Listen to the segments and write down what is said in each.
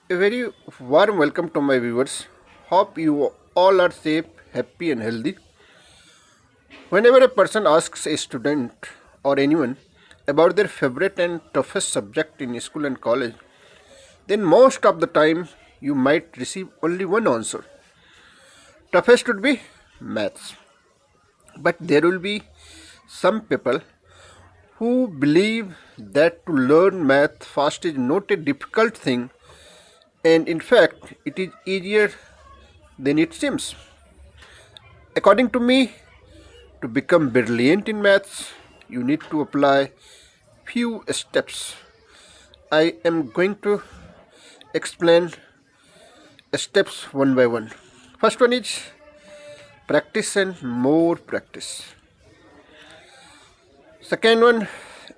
A very warm welcome to my viewers. Hope you all are safe, happy, and healthy. Whenever a person asks a student or anyone about their favorite and toughest subject in school and college, then most of the time you might receive only one answer. Toughest would be maths. But there will be some people who believe that to learn math fast is not a difficult thing, and in fact it is easier than it seems. According to me, to become brilliant in maths, you need to apply few steps. I am going to explain steps one by one. First one is practice and more practice. Second one,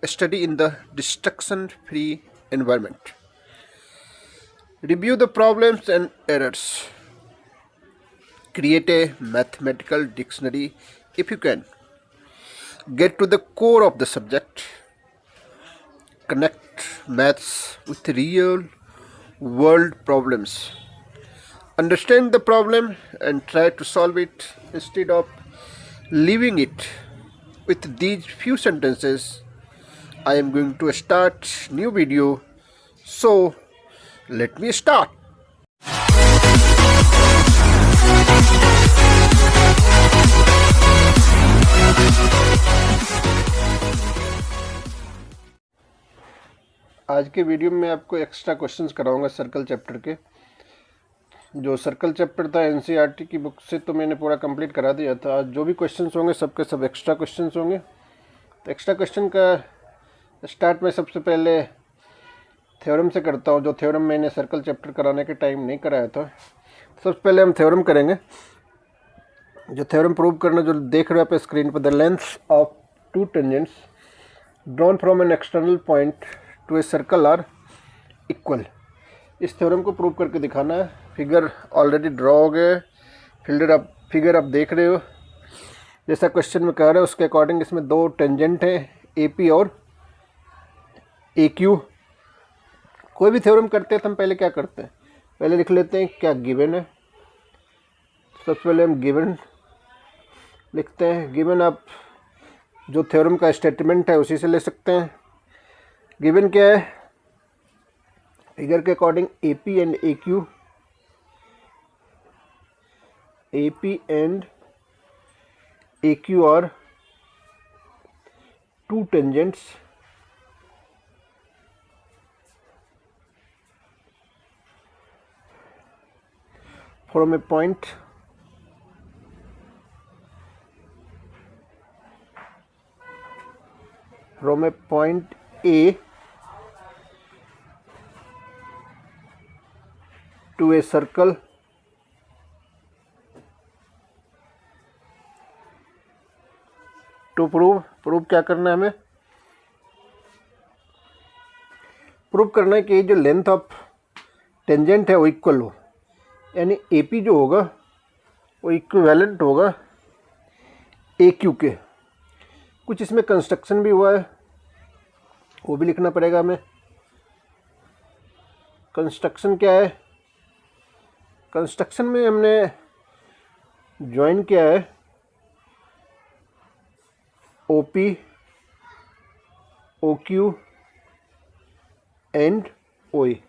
study in the distraction free environment. Review the problems and errors. Create a mathematical dictionary if you can. Get to the core of the subject. Connect maths with real world problems. Understand the problem and try to solve it instead of leaving it. With these few sentences, I am going to start new video. So let me start. आज के video में आपको extra questions कराऊंगा circle chapter के। जो circle chapter था NCERT की book से तो मैंने पूरा कंप्लीट करा दिया था। आज जो भी क्वेश्चंस होंगे सबके सब एक्स्ट्रा क्वेश्चंस होंगे। तो एक्स्ट्रा क्वेश्चन का स्टार्ट मैं सबसे पहले थ्योरम से करता हूँ, जो थ्योरम मैंने सर्कल चैप्टर कराने के टाइम नहीं कराया था। सबसे पहले हम थ्योरम करेंगे। जो थ्योरम प्रूव करना जो देख रहे हो आप स्क्रीन पर, the lengths of two tangents drawn from an external point to a circle are equal. इस थ्योरम को प्रूव करके दिखाना है। फिगर ऑलरेडी ड्रॉ हो गए, फिगर आप देख रहे हो। जैसा क्वेश्चन में कह रहा है उसके अकॉर्डिंग इसमें दो टेंजेंट हैं, ए पी और ए क्यू। कोई भी थ्योरम करते हैं तो हम पहले क्या करते हैं, पहले लिख लेते हैं क्या गिवन है। सबसे पहले हम गिवन लिखते हैं। गिवन आप जो थ्योरम का स्टेटमेंट है उसी से ले सकते हैं। गिवन क्या है, फिगर के according A P and A Q, A P and A Q R to tangents from a point A to a circle to prove क्या करना है हमें, प्रूव करना है कि जो लेंथ ऑफ टेंजेंट है वो इक्वल हो, यानी ए पी जो होगा वो इक्विवेलेंट होगा ए क्यू के। कुछ इसमें कंस्ट्रक्शन भी हुआ है, वो भी लिखना पड़ेगा हमें। कंस्ट्रक्शन क्या है, कंस्ट्रक्शन में हमने ज्वाइन किया है O P, O Q and O A.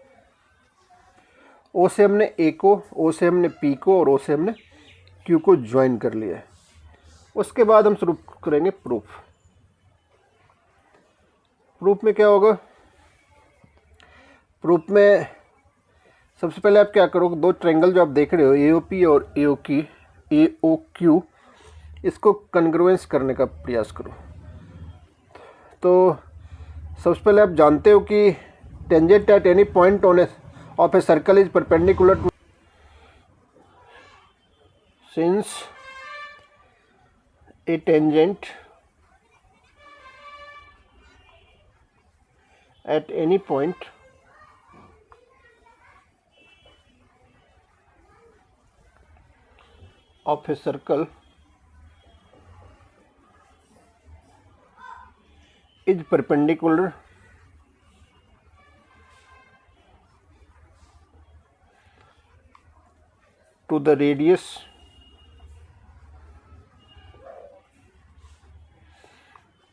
O से हमने ए को, ओ से हमने पी को और ओ से हमने क्यू को ज्वाइन कर लिया है। उसके बाद हम शुरू करेंगे प्रूफ। प्रूफ में क्या होगा, प्रूफ में सबसे पहले आप क्या करोगे, दो ट्रायंगल जो आप देख रहे हो ए ओ पी और ए ओ क्यू, इसको कन्ग्रुएंस करने का प्रयास करो। तो सबसे पहले आप जानते हो कि tangent at any point on of a circle is perpendicular to, since a tangent at any point of a circle is perpendicular to the radius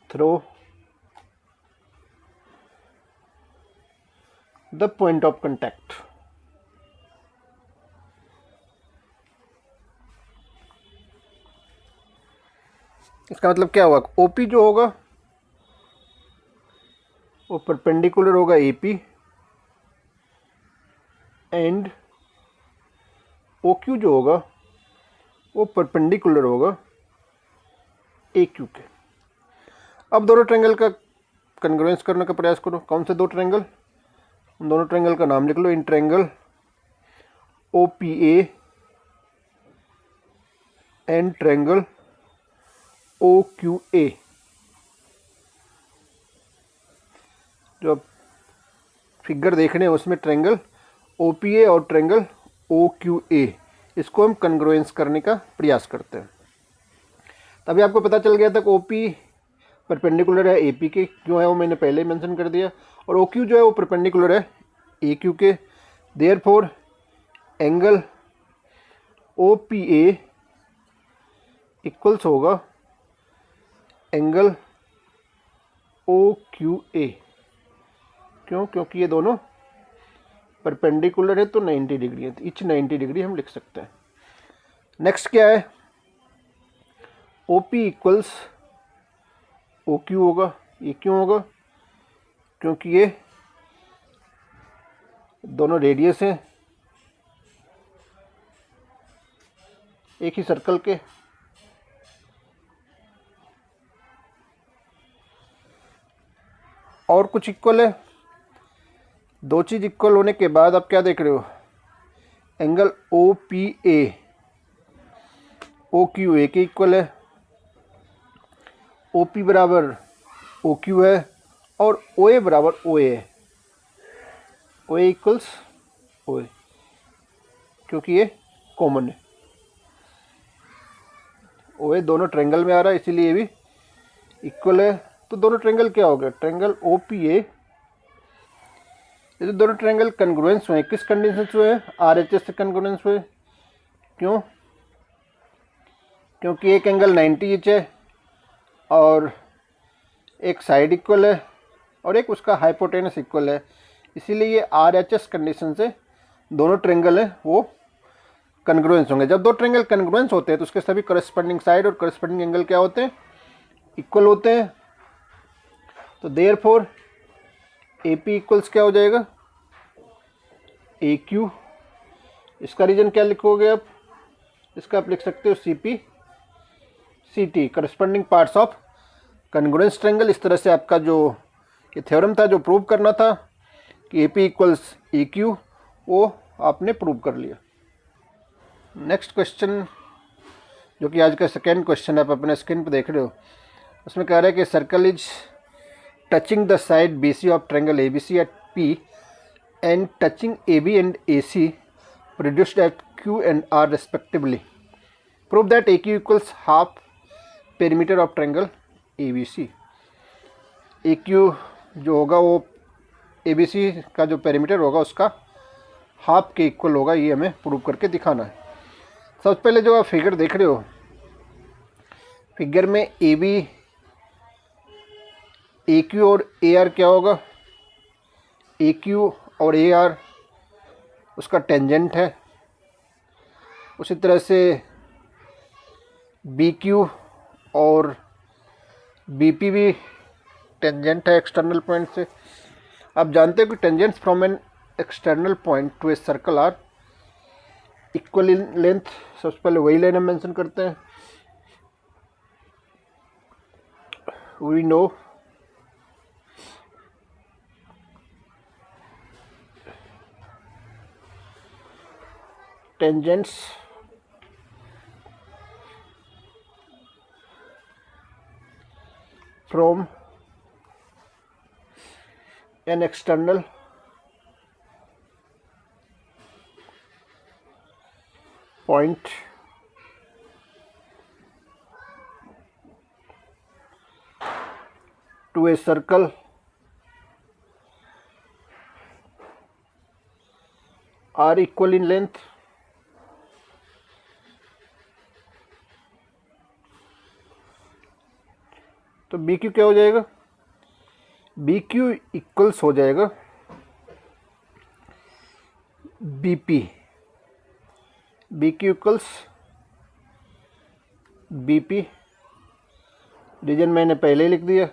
through the point of contact. इसका मतलब क्या होगा, OP जो होगा वो perpendicular होगा AP and OQ जो होगा वो परपेंडिकुलर होगा AQ के। अब दोनों ट्रायंगल का कन्ग्रुएंस करने का प्रयास करो। कौन से दो ट्रायंगल? दोनों ट्रायंगल का नाम लिख लो। In triangle OPA and triangle OQA। जो आप फिगर देख रहे हैं उसमें ट्रायंगल OPA और ट्रायंगल OQA, इसको हम कन्ग्रुएंस करने का प्रयास करते हैं। तभी आपको पता चल गया था कि OP परपेंडिकुलर है AP के, क्यों है वो मैंने पहले ही मेंशन कर दिया, और OQ जो है वो परपेंडिकुलर है AQ के। देयरफॉर एंगल OPA इक्वल्स होगा एंगल OQA। क्यों? क्योंकि ये दोनों परपेंडिकुलर है तो 90 डिग्री है, तो इच 90 डिग्री हम लिख सकते हैं। नेक्स्ट क्या है? OP इक्वल्स OQ होगा। ये क्यों होगा? क्योंकि ये दोनों रेडियस हैं एक ही सर्कल के। और कुछ इक्वल है। दो चीज़ इक्वल होने के बाद आप क्या देख रहे हो? एंगल OPA OQA के इक्वल है, OP बराबर OQ है और OA बराबर OA है। OA इक्वल्स OA, क्योंकि ये कॉमन है। OA दोनों ट्रायंगल में आ रहा है, इसीलिए ये भी इक्वल है। तो दोनों ट्रायंगल क्या हो गया? ट्रायंगल OPA, ये तो दोनों ट्रायंगल कन्ग्रुएंस हुए। किस कंडीशन से हुए? RHS से कन्ग्रुएंस हुए। क्यों? क्योंकि एक एंगल 90 इंच है और एक साइड इक्वल है और एक उसका हाइपोटेनस इक्वल है, इसीलिए ये RHS कंडीशन से दोनों ट्रायंगल हैं वो कन्ग्रुएंस होंगे। जब दो ट्रायंगल कन्ग्रुएंस होते हैं तो उसके सभी करस्पॉन्डिंग साइड और करस्पॉन्डिंग एंगल क्या होते हैं? इक्वल होते हैं। तो देयरफॉर AP इक्वल्स क्या हो जाएगा? AQ। इसका रीजन क्या लिखोगे आप? इसका आप लिख सकते हो CP CT, corresponding parts of congruence triangle. इस तरह से आपका जो ये थ्योरम था जो प्रूव करना था कि AP इक्वल्स AQ, वो आपने प्रूव कर लिया। नेक्स्ट क्वेश्चन, जो कि आज का सेकेंड क्वेश्चन आप अपने स्क्रीन पर देख रहे हो, उसमें कह रहा है कि circle is touching the side BC of triangle ABC at P and touching AB and AC produced at Q and R respectively. Prove that AQ equals half perimeter of triangle ABC. AQ जो होगा वो ABC का जो perimeter होगा उसका half के equal होगा, ये हमें प्रूव करके दिखाना है। सबसे पहले जो आप फिगर देख रहे हो, फिगर में AB AQ और AR क्या होगा? AQ और AR उसका टेंजेंट है। उसी तरह से BQ और BP भी टेंजेंट है एक्सटर्नल पॉइंट से। आप जानते हो कि tangents from an external point to a circle are equal in length. सबसे पहले वही लाइन हम मेंशन करते हैं। We know tangents from an external point to a circle are equal in length B Q क्या हो जाएगा, बी क्यू इक्वल्स हो जाएगा B P, B Q equals B P, reason मैंने पहले ही लिख दिया।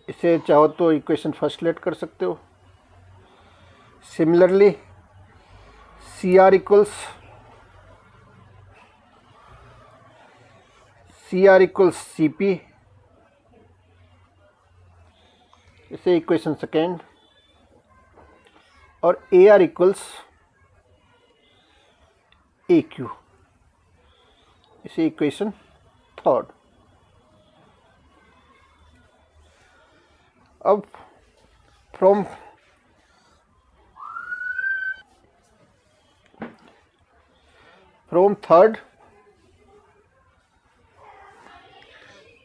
इसे चाहो तो इक्वेशन फर्स्ट लेट कर सकते हो। Similarly C R equals C P, इसे इक्वेशन सेकेंड, और A R equals A Q, इसे इक्वेशन थर्ड। अब फ्रॉम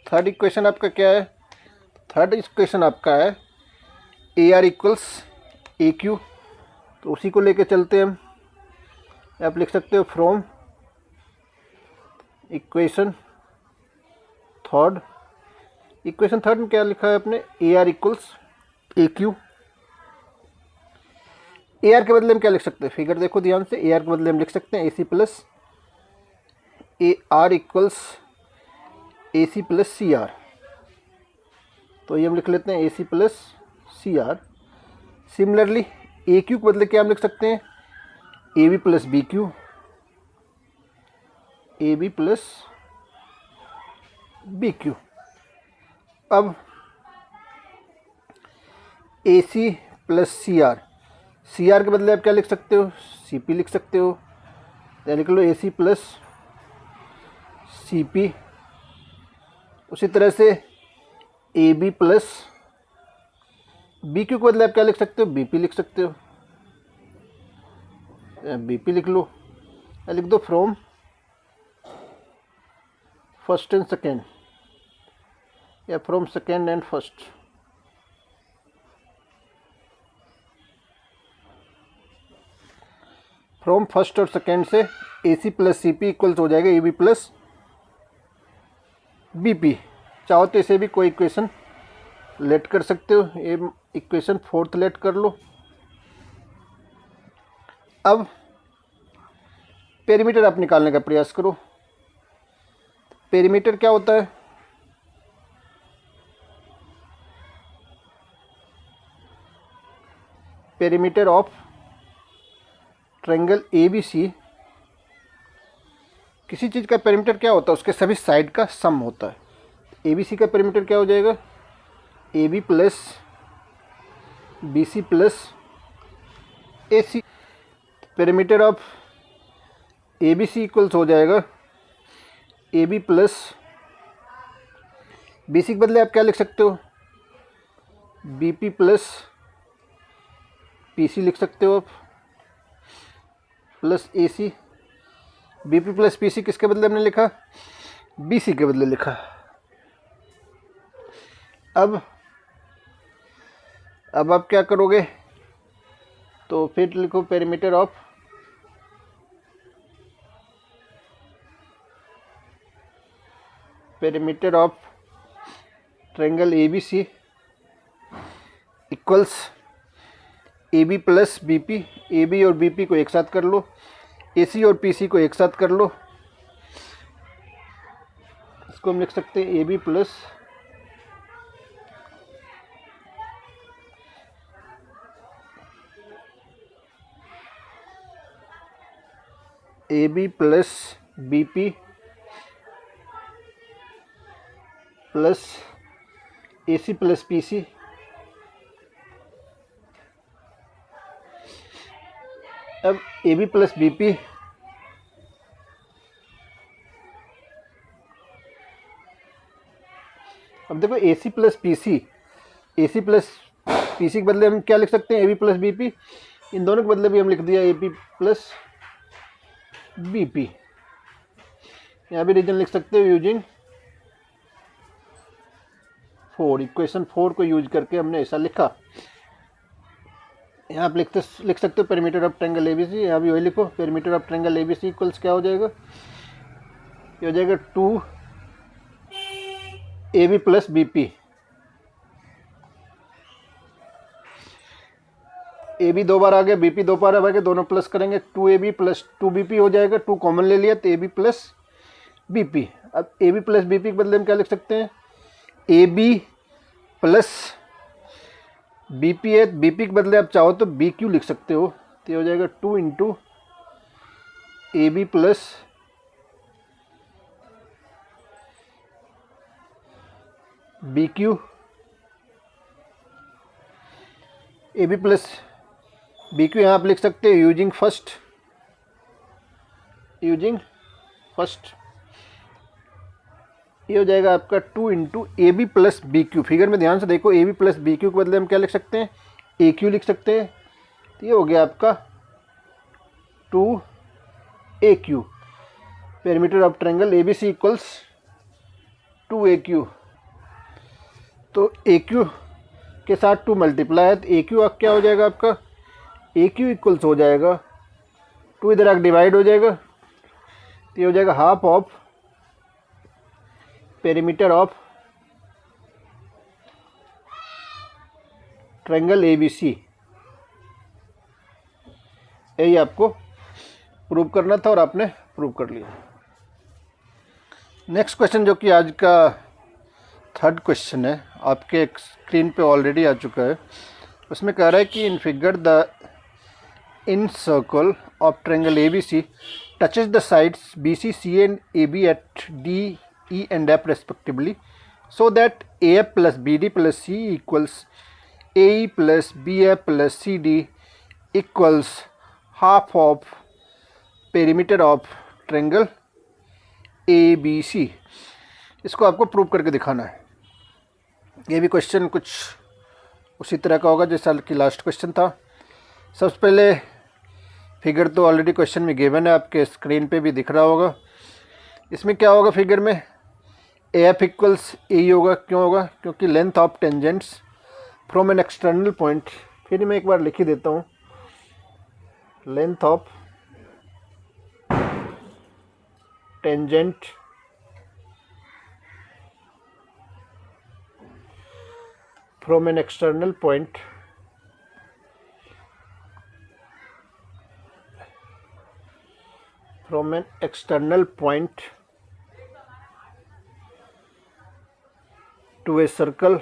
थर्ड इक्वेशन आपका क्या है, थर्ड इक्वेशन आपका है A R equals A Q, तो उसी को लेके चलते हैं हम। आप लिख सकते हो फ्रॉम इक्वेशन थर्ड में क्या लिखा है आपने, ए R equals A Q. A R के बदले हम क्या लिख सकते हैं, फिगर देखो ध्यान से, ए आर के बदले हम लिख सकते हैं A C plus A R equals A C plus C R, तो ये हम लिख लेते हैं A C plus C R. Similarly A Q के बदले क्या हम लिख सकते हैं, A B plus B Q, A B plus B Q. अब A C plus C R, C R के बदले आप क्या लिख सकते हो, सी पी लिख सकते हो, या लिख लो ए सी प्लस सी पी। उसी तरह से A B plus B Q के बदले आप क्या लिख सकते हो, बी पी लिख सकते हो, बी पी लिख लो, या लिख दो फ्रॉम फर्स्ट एंड सेकेंड, या from second and first. From first और सेकेंड से A C plus C P equals हो जाएगा A B plus B P. चाहो तो इसे भी कोई इक्वेशन लेट कर सकते हो, ये इक्वेशन फोर्थ लेट कर लो। अब पेरीमीटर आप निकालने का प्रयास करो। पेरीमीटर क्या होता है, perimeter of triangle A B C, किसी चीज़ का पेरीमीटर क्या होता है, उसके सभी साइड का सम होता है। ए बी सी का पेरीमीटर क्या हो जाएगा, A B plus B C plus A C. Perimeter of A B C equals हो जाएगा A B plus B C के बदले आप क्या लिख सकते हो, B P plus P C लिख सकते हो आप, plus A C. B P plus P C किसके बदले हमने लिखा, बी सी के बदले लिखा। अब आप क्या करोगे, तो फिर लिखो perimeter of triangle A B C equals A B plus B P. A B और बी पी को एक साथ कर लो, ए सी और पी सी को एक साथ कर लो, इसको हम लिख सकते हैं A B plus A B plus B P plus A C plus P C. अब A B plus B P अब देखो A C plus P C, A C plus P C के बदले हम क्या लिख सकते हैं, A B plus B P. इन दोनों के बदले भी हम लिख दिया A P plus B P. यहाँ भी रीजन लिख सकते हो यूजिंग 4, इक्वेशन 4 को यूज करके हमने ऐसा लिखा। यहाँ आप लिख सकते हो पेरीमीटर ऑफ ट्रायंगल एबीसी, यहाँ भी वही लिखो perimeter of triangle ABC equals क्या हो जाएगा, ये हो जाएगा 2 A B plus B P, A B 2 बार आ गया, बी पी 2 बार आ गया, दोनों प्लस करेंगे 2ab प्लस 2bp हो जाएगा, 2 कॉमन ले लिया तो A B plus B P. अब A B plus B P के बदले में क्या लिख सकते हैं, A B plus B P है, बी पी के बदले आप चाहो तो बी क्यू लिख सकते हो, तो ये हो जाएगा 2 into A B plus B Q, A B plus B Q यहाँ आप लिख सकते हो यूजिंग फर्स्ट, ये हो जाएगा आपका 2 into A B plus B Q. Figure में ध्यान से देखो, A B plus B Q के बदले हम क्या लिख सकते हैं, ए क्यू लिख सकते हैं, तो ये हो गया आपका 2 A Q. Perimeter of triangle A B C equals 2 A Q, तो ए क्यू के साथ 2 मल्टीप्लाई है, तो ए क्यू अब क्या हो जाएगा आपका, ए क्यू इक्वल्स हो जाएगा 2 इधर आके डिवाइड हो जाएगा, तो ये हो जाएगा half of perimeter of triangle A B C. यही आपको प्रूव करना था और आपने प्रूव कर लिया। नेक्स्ट क्वेश्चन जो कि आज का 3rd क्वेश्चन है, आपके स्क्रीन पे ऑलरेडी आ चुका है। उसमें कह रहा है कि in figure the incircle of triangle A B C touches the sides B C C and A B at D E and F respectively, so that A F plus B D plus C equals A E plus B F plus C D equals half of perimeter of triangle A B C. इसको आपको prove करके दिखाना है। ये भी question कुछ उसी तरह का होगा जैसा कि लास्ट क्वेश्चन था। सबसे पहले फिगर तो ऑलरेडी क्वेश्चन में गिवन है, आपके स्क्रीन पे भी दिख रहा होगा। इसमें क्या होगा, फिगर में ए एफ इक्वल्स ए होगा। क्यों होगा, क्योंकि length of tangents from an external point, फिर मैं एक बार लिख ही देता हूँ, length of tangent from an external point to a circle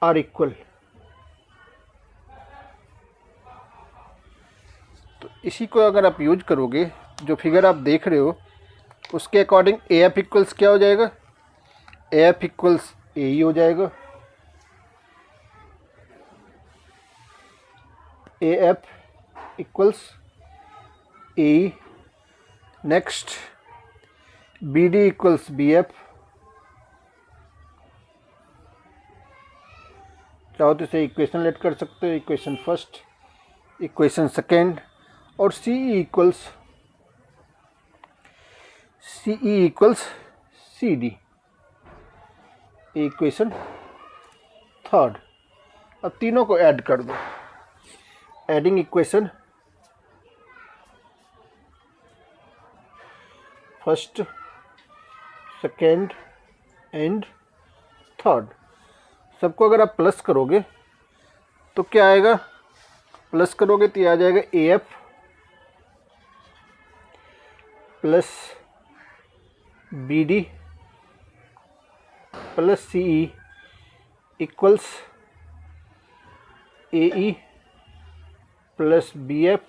are equal। तो इसी को अगर आप यूज करोगे, जो फिगर आप देख रहे हो उसके अकॉर्डिंग ए एफ इक्वल्स क्या हो जाएगा, ए एफ इक्वल्स ए ही हो जाएगा। A F equals A. Next B D equals B F, चाहो तो इसे इक्वेशन लेट कर सकते हो, इक्वेशन फर्स्ट, इक्वेशन सेकेंड, और C E equals C E equals C D, equation third. अब तीनों को ऐड कर दो, adding equation first, second and third, सबको अगर आप प्लस करोगे तो क्या आएगा, प्लस करोगे तो ये आ जाएगा A F plus B D plus C E equals A E plus B F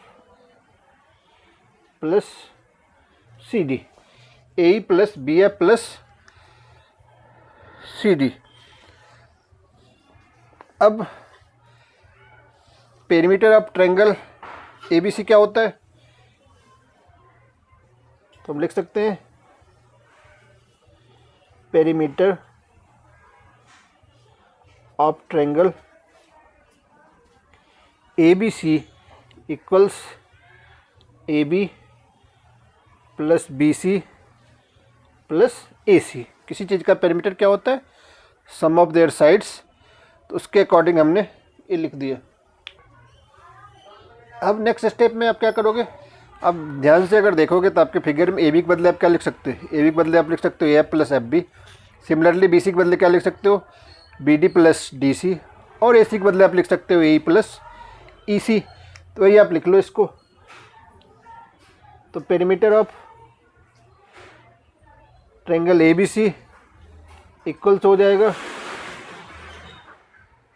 plus C D, A E plus B F plus C D. अब perimeter of triangle A B C क्या होता है, तो हम लिख सकते हैं perimeter of triangle A B C equals A B plus B C plus A C. किसी चीज़ का पेरीमीटर क्या होता है, सम ऑफ देयर साइड्स, तो उसके अकॉर्डिंग हमने ये लिख दिया। अब नेक्स्ट स्टेप में आप क्या करोगे, अब ध्यान से अगर देखोगे तो आपके फिगर में ए बी के बदले आप क्या लिख सकते हो, ए बी के बदले आप लिख सकते हो A F plus F B. Similarly B C के बदले क्या लिख सकते हो, B D plus D C. और ए सी के बदले आप लिख सकते हो ए ई प्लस ई सी। तो वही आप लिख लो इसको। तो perimeter of triangle A B C equals हो जाएगा,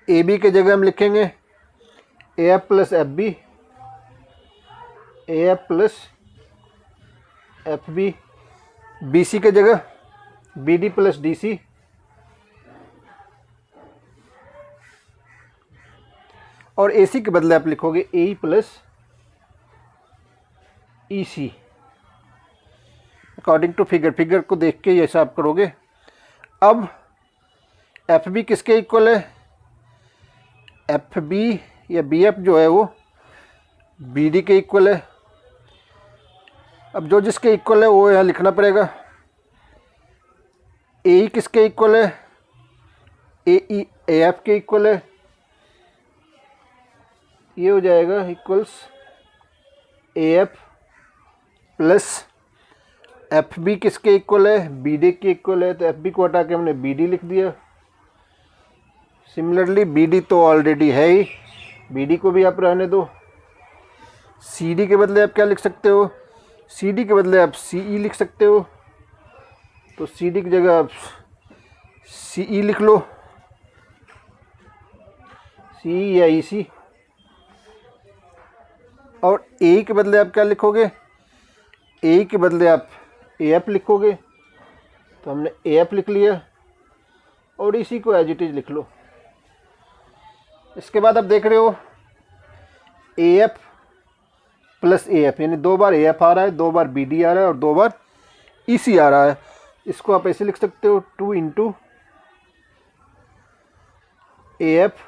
ए बी के जगह हम लिखेंगे A F plus F B, A F plus F B. B C के जगह B D plus D C, और ए सी के बदले आप लिखोगे A E plus E C according to figure. Figure को देख के ये हिसाब करोगे। अब एफ बी किसके इक्वल है, एफ बी या बी एफ जो है वो बी डी के इक्वल है। अब जो जिसके इक्वल है वो यहाँ लिखना पड़ेगा। ए ई किसके इक्वल है, ए ई ए एफ के इक्वल है। ये हो जाएगा equals A F plus F B किसके इक्वल है, बी डी के इक्वल है। तो एफ बी को हटा के हमने बी डी लिख दिया। सिमिलरली बी डी तो ऑलरेडी है ही, बी डी को भी आप रहने दो। सी डी के बदले आप क्या लिख सकते हो, सी डी के बदले आप सी ई लिख सकते हो। तो सी डी की जगह आप सी ई लिख लो, सी या ई सी। और ए के बदले आप क्या लिखोगे, ए के बदले आप ए एफ लिखोगे। तो हमने ए एफ लिख लिया और इसी को एज इट इज लिख लो। इसके बाद आप देख रहे हो A F plus A F, यानी 2 बार ए एफ आ रहा है, 2 बार बी डी आ रहा है और 2 बार ई सी आ रहा है। इसको आप ऐसे लिख सकते हो 2 into A F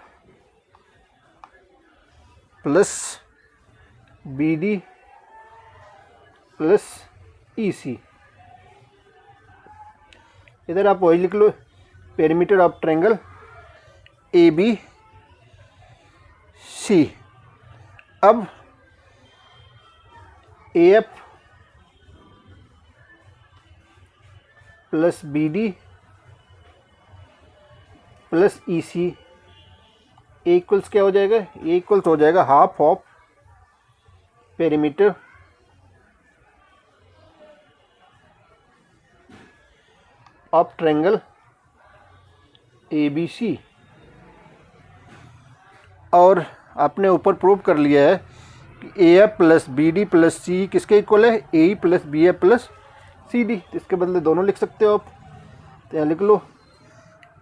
plus B D plus E C. इधर आप वही लिख लो, perimeter of triangle A B C. अब A F plus B D plus E C, A equals क्या हो जाएगा, ए इक्वल्स हो जाएगा half of perimeter of triangle A B C. और आपने ऊपर प्रूव कर लिया है कि A F plus B D plus C किसके इक्वल है, A E plus B F plus C D. इसके बदले दोनों लिख सकते हो आप। तो यहाँ लिख लो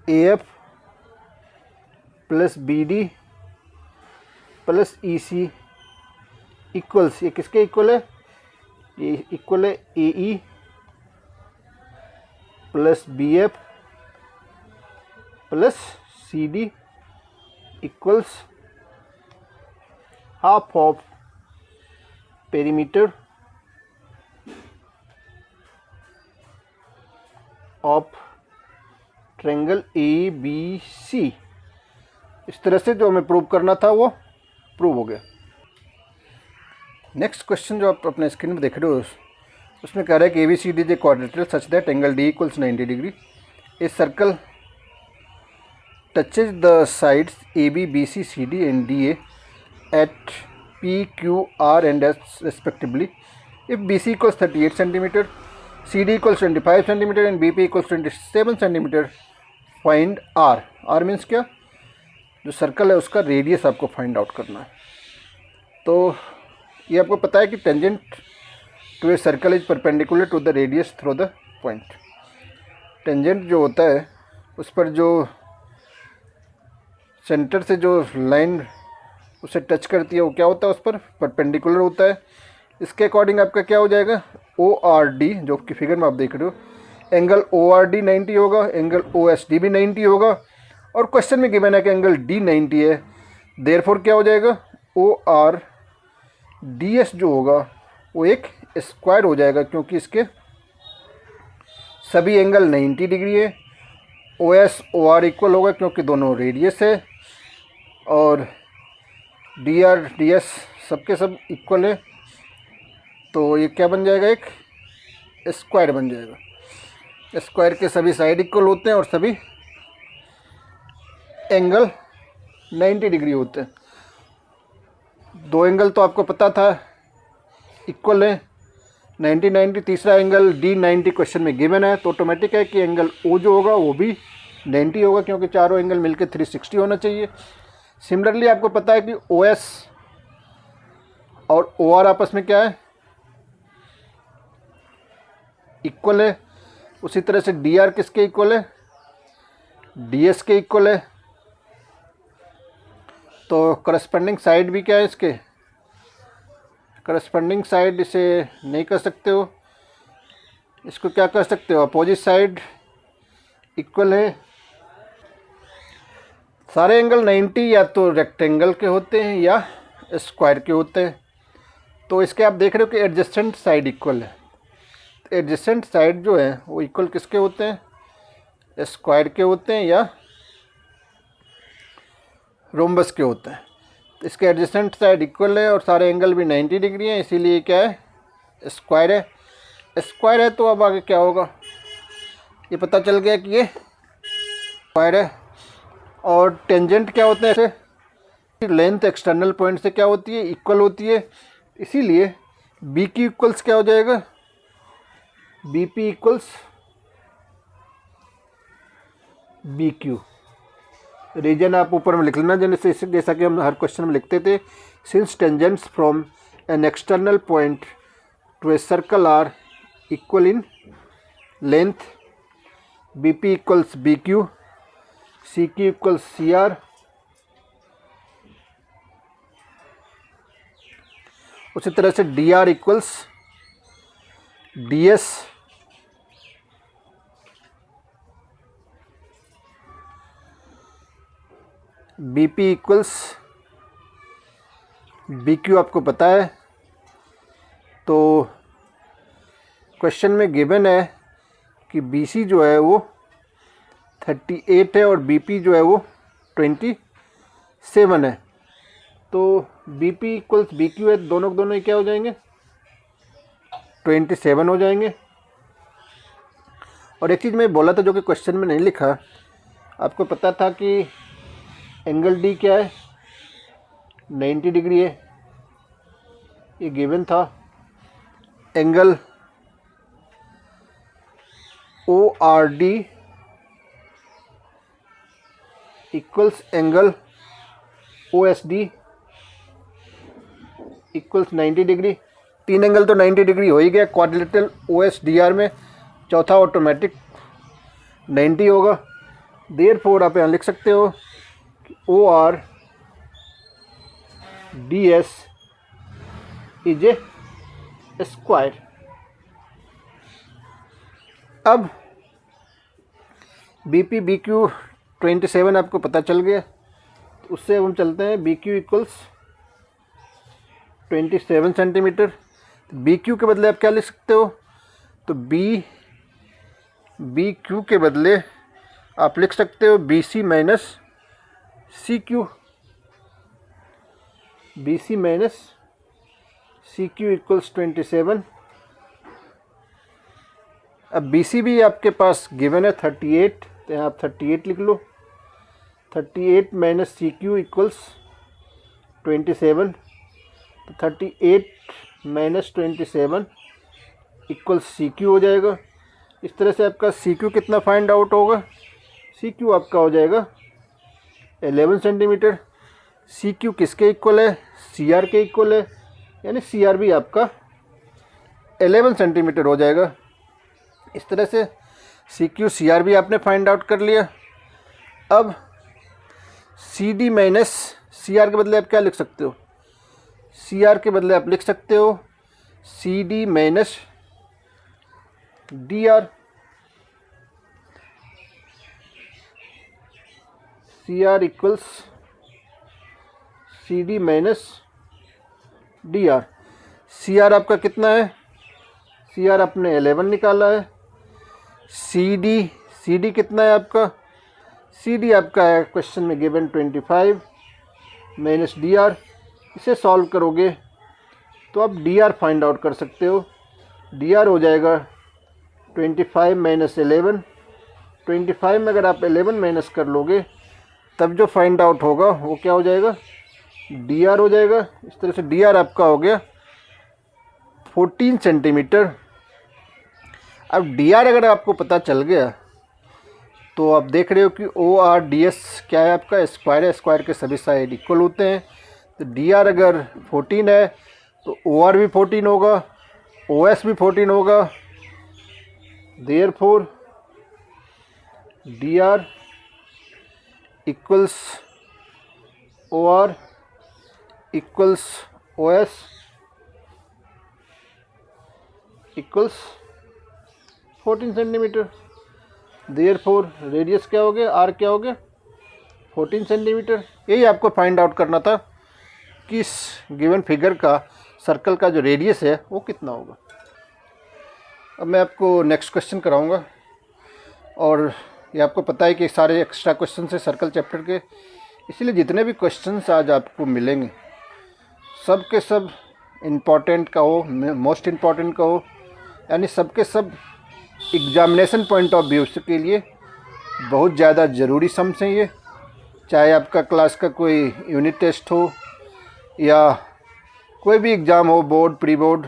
A F plus B D plus E C equals, ये किसके इक्वल है, ये इक्वल है A E plus B F plus C D equals half of perimeter of triangle A B C. इस तरह से जो हमें प्रूव करना था वो प्रूव हो गया। नेक्स्ट क्वेश्चन जो आप अपने स्क्रीन में देख रहे हो उसमें कह रहा है कि A B C D is a quadrilateral such that angle D equals 90 degree. A circle touches the sides AB, BC, CD and DA at P, Q, R and S respectively. If BC equals 38 cm, CD equals 25 cm and BP equals 27 cm, find R. R means क्या, जो circle है उसका radius आपको find out करना है। तो ये आपको पता है कि tangent to a circle is perpendicular to the radius through the point. Tangent जो होता है उस पर जो सेंटर से जो लाइन उसे टच करती है वो क्या होता है, उस पर परपेंडिकुलर होता है। इसके अकॉर्डिंग आपका क्या हो जाएगा, ओ आर डी, जो कि फिगर में आप देख रहे हो, एंगल ओ आर डी 90 होगा, एंगल ओ एस डी भी 90 होगा और क्वेश्चन में गिवन है कि एंगल डी 90 है। देयरफॉर क्या हो जाएगा, ओ आर डी एस जो होगा वो एक स्क्वायर हो जाएगा, क्योंकि इसके सभी एंगल 90 डिग्री है। O S O R equal होगा क्योंकि दोनों रेडियस है, और डी आर डी एस सबके सब इक्वल है। तो ये क्या बन जाएगा, एक स्क्वायर बन जाएगा। स्क्वायर के सभी साइड इक्वल होते हैं और सभी एंगल 90 डिग्री होते हैं। दो एंगल तो आपको पता था इक्वल है, 90 90। तीसरा एंगल D90 क्वेश्चन में गिवन है, तो ऑटोमेटिक है कि एंगल O जो होगा वो भी 90 होगा, क्योंकि चारों एंगल मिलकर 360 होना चाहिए। सिमिलरली आपको पता है कि OS और OR आपस में क्या है, इक्वल है। उसी तरह से DR किसके इक्वल है, DS के इक्वल है। तो करस्पॉन्डिंग साइड भी क्या है इसके, करस्पॉन्डिंग साइड इसे नहीं कर सकते हो, इसको क्या कर सकते हो, अपोजिट साइड इक्वल है। सारे एंगल 90 या तो रेक्टेंगल के होते हैं या स्क्वायर के होते हैं। तो इसके आप देख रहे हो कि एडजेसेंट साइड इक्वल है। एडजेसेंट साइड जो है वो इक्वल किसके होते हैं, स्क्वायर के होते हैं या रोम्बस के होते हैं। इसके एडजेसेंट साइड इक्वल है और सारे एंगल भी 90 डिग्री हैं, इसीलिए क्या है, स्क्वायर है। स्क्वायर है तो अब आगे क्या होगा, ये पता चल गया कि ये स्क्वायर है। और टेंजेंट क्या होते हैं, ऐसे लेंथ एक्सटर्नल पॉइंट से क्या होती है, इक्वल होती है। इसीलिए बी की इक्वल्स क्या हो जाएगा, B P equals B Q. Reason आप ऊपर में लिख लेना, जैसा कि हम हर क्वेश्चन में लिखते थे, since tangents from an external point to a circle are equal in length, B P equals B Q, C Q equals C R, उसी तरह से D R equals D S, B P equals B Q आपको पता है। तो question में given है कि बी सी जो है वो 38 है और बी पी जो है वो 27 है। तो B P equals B Q है, दोनों के दोनों ही क्या हो जाएंगे, 27 हो जाएंगे। और एक चीज़ मैं बोला था जो कि क्वेश्चन में नहीं लिखा, आपको पता था कि एंगल डी क्या है, 90 डिग्री है, ये गिवन था। Angle O R D equals angle O S D equals 90 degree. तीन एंगल तो 90 डिग्री हो ही गया quadrilateral O S D R में, चौथा ऑटोमेटिक 90 होगा। देयरफॉर आप यहाँ लिख सकते हो O R D S is a square. अब बी पी बी क्यू 27 आपको पता चल गया, तो उससे अब हम चलते हैं B Q equals 27 centimetre. B Q के बदले आप क्या लिख सकते हो, तो बी क्यू के बदले आप लिख सकते हो B C minus C Q, B C minus C Q equals 27। अब बी सी भी आपके पास गिवन है 38, तो यहाँ आप 38 लिख लो। 38 माइनस सी क्यू इक्वल्स 27, तो 38 माइनस 27 इक्वल्स सी क्यू हो जाएगा। इस तरह से आपका सी क्यू कितना फाइंड आउट होगा, सी क्यू आपका हो जाएगा 11 सेंटीमीटर। सी क्यू किसके इक्वल है, सी आर के इक्वल है, यानी सी आर भी आपका 11 सेंटीमीटर हो जाएगा। इस तरह से सी क्यू सी आर भी आपने फाइंड आउट कर लिया। अब C D minus C R के बदले आप क्या लिख सकते हो, सी आर के बदले आप लिख सकते हो C D minus D R. C R equals C D minus D R. C R आपका कितना है, सी आर आपने 11 निकाला है। सी डी कितना है आपका, सी डी आपका है क्वेश्चन में गिवन 25 माइनस डी आर। इसे सॉल्व करोगे तो आप डी आर फाइंड आउट कर सकते हो। डी आर हो जाएगा 25 माइनस 11। 25 में अगर आप 11 माइनस कर लोगे तब जो फाइंड आउट होगा वो क्या हो जाएगा, डी आर हो जाएगा। इस तरह से डी आर आपका हो गया 14 सेंटीमीटर। अब डी आर अगर आपको पता चल गया तो आप देख रहे हो कि ओ आर डी एस क्या है, आपका स्क्वायर है, स्क्वायर के सभी साइड इक्वल होते हैं। तो डी आर अगर 14 है तो ओ आर भी 14 होगा, ओ एस भी 14 होगा। Therefore D R equals O R equals O S equals 14 centimetre. Therefore radius क्या हो गया, आर क्या हो गया, 14 सेंटीमीटर। यही आपको फाइंड आउट करना था कि इस गिवन फिगर का सर्कल का जो रेडियस है वो कितना होगा। अब मैं आपको नेक्स्ट क्वेश्चन कराऊंगा, और ये आपको पता है कि सारे एक्स्ट्रा क्वेश्चन है सर्कल चैप्टर के, इसलिए जितने भी क्वेश्चंस आज आपको मिलेंगे सब के सब इम्पॉर्टेंट का हो, मोस्ट इम्पॉर्टेंट का हो, यानी सब के सब एग्जामिनेशन पॉइंट ऑफ व्यू के लिए बहुत ज़्यादा ज़रूरी सम्स हैं ये। चाहे आपका क्लास का कोई यूनिट टेस्ट हो या कोई भी एग्ज़ाम हो, बोर्ड प्री बोर्ड,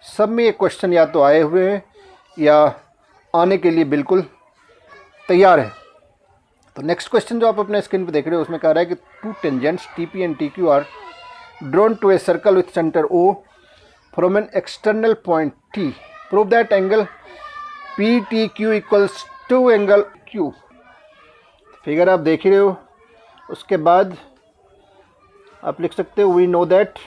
सब में ये क्वेश्चन या तो आए हुए हैं या आने के लिए बिल्कुल तैयार है। तो नेक्स्ट क्वेश्चन जो आप अपने स्क्रीन पर देख रहे हो उसमें कह रहा है कि two tangents T P and T Q are drawn to a circle with centre O from an external point T, prove that angle P T Q equals two angle Q. Figure आप देख रहे हो, उसके बाद आप लिख सकते हो we know that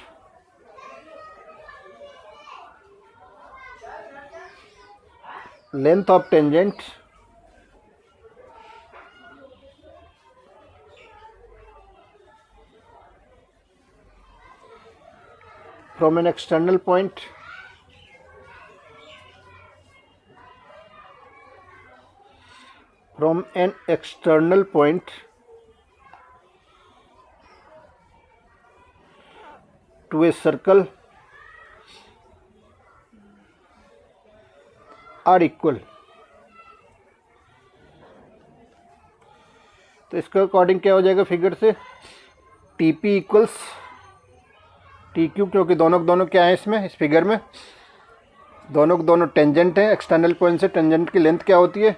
length of tangent from an external point to a circle are equal। तो इसके अकॉर्डिंग क्या हो जाएगा फिगर से, T P equals T Q, क्योंकि दोनों क्या है इसमें, इस फिगर में दोनों टेंजेंट हैं, एक्सटर्नल पॉइंट से टेंजेंट की लेंथ क्या होती है,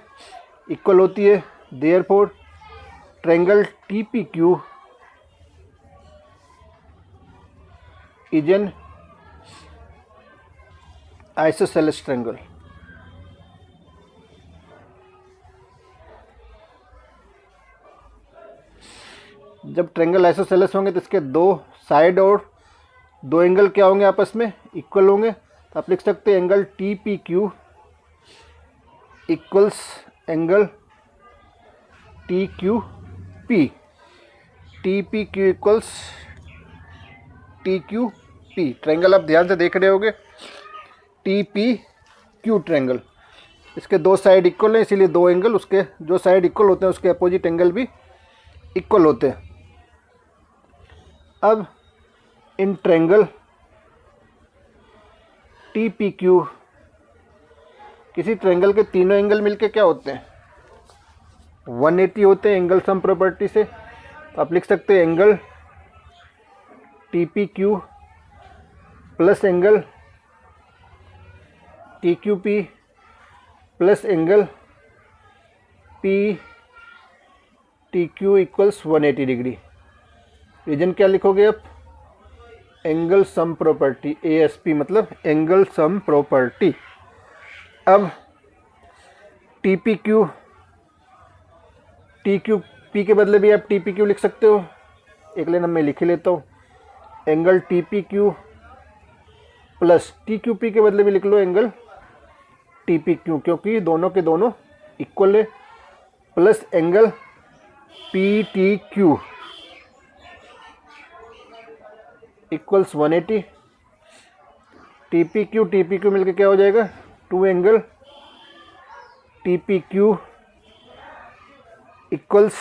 इक्वल होती है। Therefore triangle T P Q is an isosceles triangle. जब ट्रायंगल आइसोसेलेस होंगे तो इसके दो साइड और दो एंगल क्या होंगे, आपस में इक्वल होंगे। तो आप लिख सकते हैं angle T P Q equals angle T Q P. T P Q equals T Q P. Triangle आप ध्यान से देख रहे होगे, टी पी क्यू ट्रायंगल, इसके दो साइड इक्वल हैं, इसीलिए दो एंगल उसके जो साइड इक्वल होते हैं उसके अपोजिट एंगल भी इक्वल होते हैं। अब in triangle T P Q, किसी ट्रायंगल के तीनों एंगल मिलके क्या होते हैं, 180 होते हैं एंगल सम प्रॉपर्टी से। तो आप लिख सकते हैं angle T P Q plus angle T Q P plus angle P T Q equals 180 degree. Reason क्या लिखोगे आप, एंगल सम प्रॉपर्टी, ASP मतलब एंगल सम प्रॉपर्टी। अब T P Q, T Q P के बदले भी आप टी पी क्यू लिख सकते हो, एक लाइन मैं लिख ही लेता हूँ, angle T P Q plus T Q P के बदले भी लिख लो एंगल टी पी क्यू, क्योंकि दोनों के दोनों इक्वल है, plus angle P T Q equals 180। T P Q मिलकर क्या हो जाएगा, two angle T P Q equals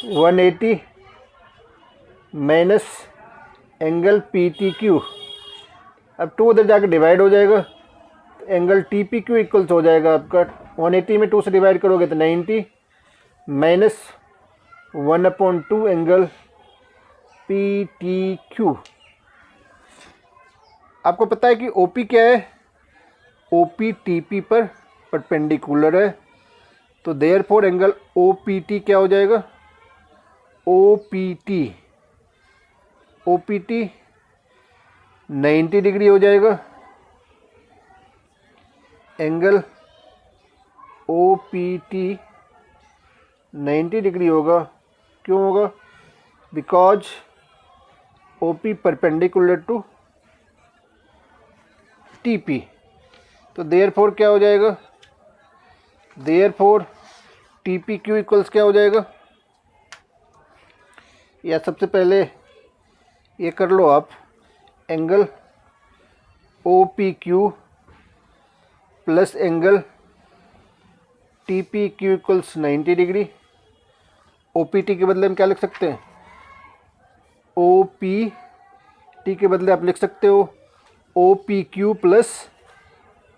180 minus angle P T Q, अब 2 उधर जाके डिवाइड हो जाएगा, तो angle T P Q equals हो जाएगा आपका 180 में 2 से डिवाइड करोगे तो 90 minus 1/2 angle P T Q. आपको पता है कि ओ पी क्या है, ओ पी टी पी पर परपेंडिकुलर है, तो therefore angle O P T क्या हो जाएगा, ओ पी टी 90 डिग्री हो जाएगा। Angle O P T 90 degree होगा, क्यों होगा, because O P perpendicular to T P, तो देयरफॉर क्या हो जाएगा, therefore T P Q equals क्या हो जाएगा, या सबसे पहले ये कर लो आप, angle O P Q plus angle T P Q equals 90 degree. O P T के बदले हम क्या लिख सकते हैं, ओ पी टी के बदले आप लिख सकते हो O P Q plus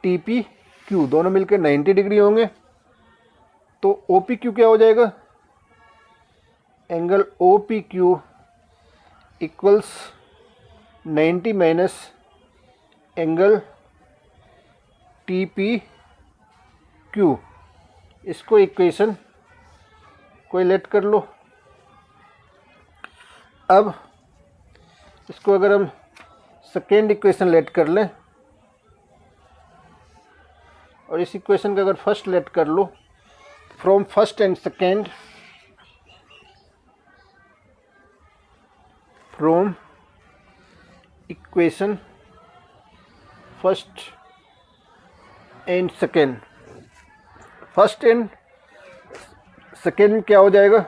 T P Q, दोनों मिलकर 90 डिग्री होंगे, तो ओ पी क्यू क्या हो जाएगा, angle O P Q equals 90 minus angle T P Q. इसको इक्वेशन कोई लेट कर लो। अब इसको अगर हम सेकेंड इक्वेशन लेट कर लें और इस इक्वेशन का अगर फर्स्ट लेट कर लो, from first and second, from equation first and second, first and second क्या हो जाएगा,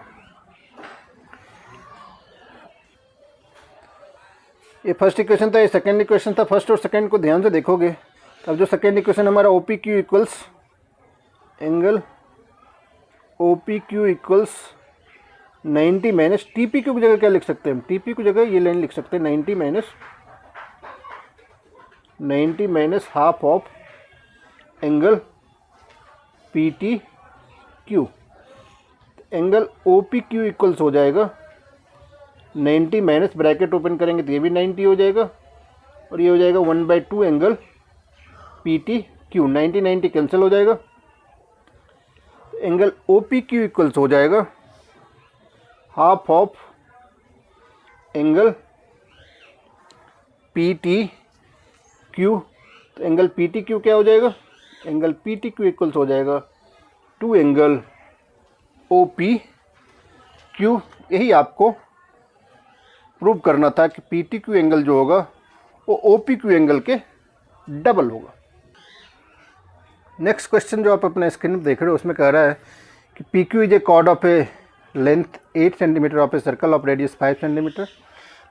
ये फर्स्ट इक्वेशन था, ये सेकेंड इक्वेशन था। फर्स्ट और सेकेंड को ध्यान से देखोगे, अब जो सेकेंड इक्वेशन हमारा O P Q equals angle O P Q equals 90 minus T P Q की जगह क्या लिख सकते हैं हम, टी पी की जगह ये लाइन लिख सकते हैं 90 minus half of angle P T Q. Angle O P Q equals हो जाएगा 90 माइनस ब्रैकेट ओपन करेंगे तो ये भी 90 हो जाएगा, और ये हो जाएगा 1/2 angle P T Q, 90 cancel हो जाएगा। Angle O P Q equals हो जाएगा half of angle P T Q, तो एंगल पी टी क्यू क्या हो जाएगा, angle P T Q equals हो जाएगा 2 एंगल ओ पी क्यू। यही आपको प्रूव करना था कि पी टी क्यू एंगल जो होगा वो ओ पी क्यू एंगल के डबल होगा। नेक्स्ट क्वेश्चन जो आप अपने स्क्रीन पर देख रहे हो उसमें कह रहा है कि P Q is a chord of a length 8 centimetre of a circle of radius 5 centimetre.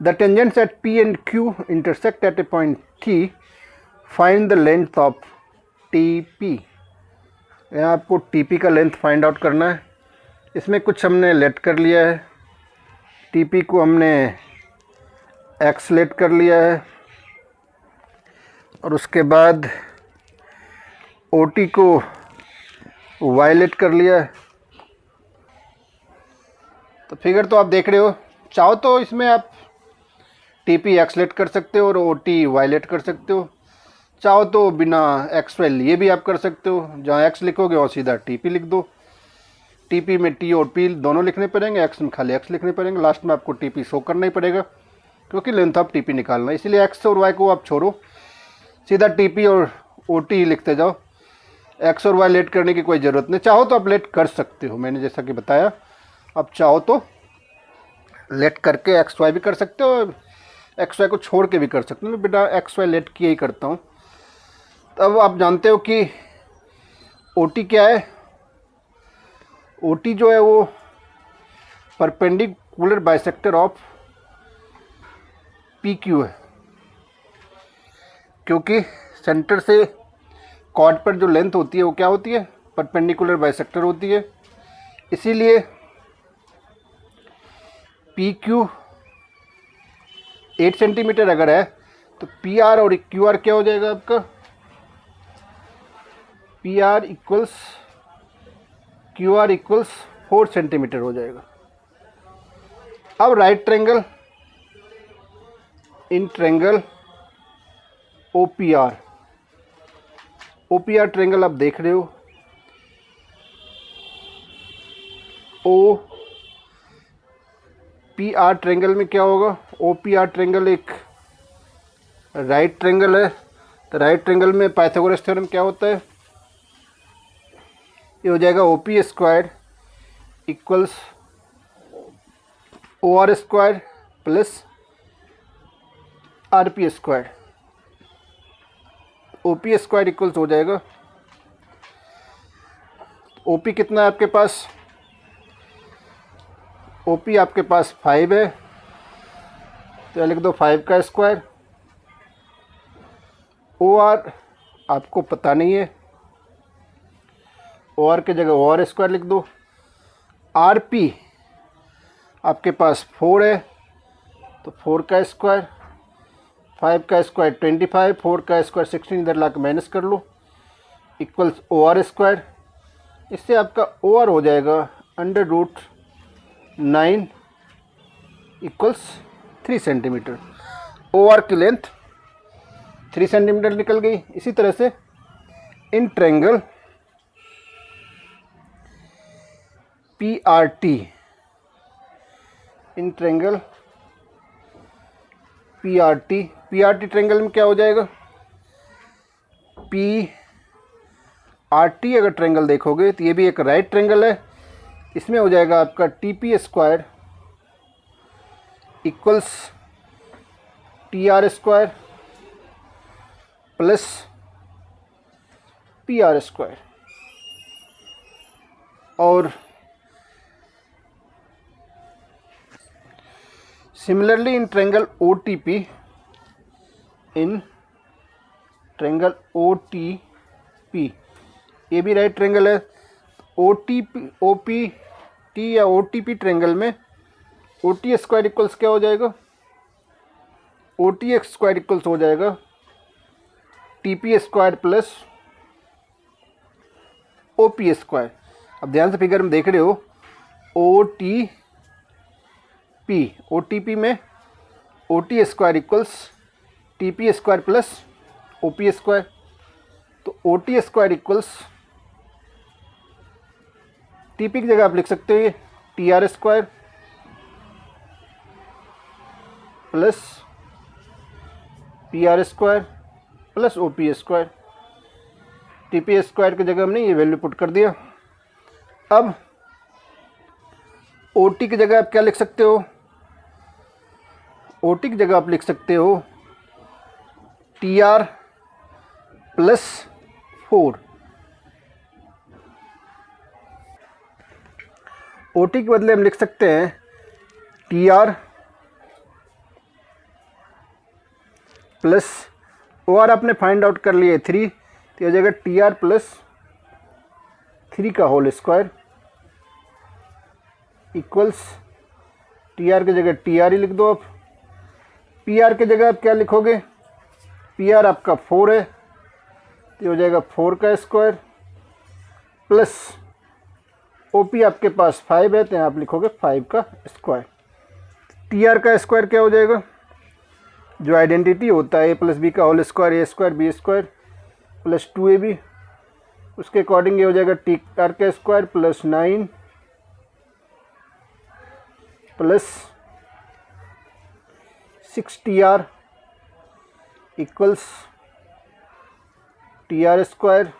The tangents at P and Q intersect at a point T, find the length of T P. यहाँ आपको T P का length find out करना है। इसमें कुछ हमने late कर लिया है, टी पी को हमने एक्स लेट कर लिया है, और उसके बाद ओ टी को वाई लेट कर लिया है। तो फिगर तो आप देख रहे हो, चाहो तो इसमें आप टी पी एक्स लेट कर सकते हो और ओ टी वाई लेट कर सकते हो, चाहो तो बिना एक्स वाई लिए भी आप कर सकते हो। जहाँ एक्स लिखोगे और सीधा टी पी लिख दो, टी पी में टी और पी दोनों लिखने पड़ेंगे, एक्स में खाली एक्स लिखने पड़ेंगे, लास्ट में आपको टी पी शो करना ही पड़ेगा क्योंकि लेंथ ऑफ टी पी निकालना है। इसीलिए एक्स और वाई को आप छोड़ो, सीधा टी पी और ओ टी लिखते जाओ, एक्स और वाई लेट करने की कोई ज़रूरत नहीं। चाहो तो आप लेट कर सकते हो, मैंने जैसा कि बताया, आप चाहो तो लेट करके एक्स वाई भी कर सकते हो, एक्स वाई को छोड़ के भी कर सकते हो। मैं बिना एक्स वाई लेट किए ही करता हूँ। तब आप जानते हो कि ओ टी क्या है, ओ टी जो है वो perpendicular bisector of P Q है, क्योंकि सेंटर से कॉर्ड पर जो लेंथ होती है वो क्या होती है, परपेंडिकुलर बाइसेक्टर होती है। इसीलिए पी क्यू 8 सेंटीमीटर अगर है तो पी आर और क्यू आर क्या हो जाएगा आपका, P R equals Q R equals 4 centimetre हो जाएगा। अब right triangle in triangle O P R triangle आप देख रहे हो, ओ पी आर ट्रायंगल में क्या होगा, ओ पी आर ट्रायंगल एक राइट ट्रायंगल है, तो राइट ट्रायंगल में पाइथागोरस थ्योरम क्या होता है, ये हो जाएगा O P square equals O R square plus R P square. O P square equals हो जाएगा, ओ पी कितना है आपके पास, ओ पी आपके पास 5 है, तो लिख दो 5 का स्क्वायर। ओ आर आपको पता नहीं है, ओ आर की जगह ओ आर स्क्वायर लिख दो। आर पी आपके पास 4 है, तो 4 का स्क्वायर, 5 का स्क्वायर 25, 4 का स्क्वायर 16, इधर ला के माइनस कर लो, इक्वल्स ओ आर स्क्वायर। इससे आपका ओ आर हो जाएगा √9 इक्वल्स 3 सेंटीमीटर। ओ आर की लेंथ 3 सेंटीमीटर निकल गई। इसी तरह से in triangle P R T, in triangle P R T triangle में क्या हो जाएगा, पी आर टी अगर ट्रायंगल देखोगे तो ये भी एक राइट ट्रायंगल है, इसमें हो जाएगा आपका T P square equals T R square plus P R square. और similarly in triangle O T P, in triangle O T P, ये भी राइट ट्रायंगल है। O T P, O P T या ओ टी पी ट्रायंगल में O T square equals क्या हो जाएगा, O T X square equals हो जाएगा T P square plus O P square. अब ध्यान से फिगर में देख रहे हो, ओ टी पी में O T square equals T P square plus O P square, तो O T square equals T P की जगह आप लिख सकते हो ये T R square plus P R square plus O P square. T P square की जगह हमने ये वैल्यू पुट कर दिया। अब ओ टी की जगह आप क्या लिख सकते हो, ओ टी की जगह आप लिख सकते हो T R plus 4। O T के बदले हम लिख सकते हैं T R plus, O R आपने फाइंड आउट कर लिया है 3, तो हो जाएगा टी आर प्लस 3 का whole square equals T R की जगह टी आर ही लिख दो। आप पी आर की जगह आप क्या लिखोगे, पी आर आपका 4 है, तो हो जाएगा 4 का स्क्वायर प्लस ओ पी आपके पास 5 है, तो यहाँ आप लिखोगे 5 का स्क्वायर। टी आर का स्क्वायर क्या हो जाएगा, जो आइडेंटिटी होता है ए प्लस बी का whole square, A square B square plus 2ab, उसके अकॉर्डिंग ये हो जाएगा टी आर का square plus 9 plus 6 T R equals T R square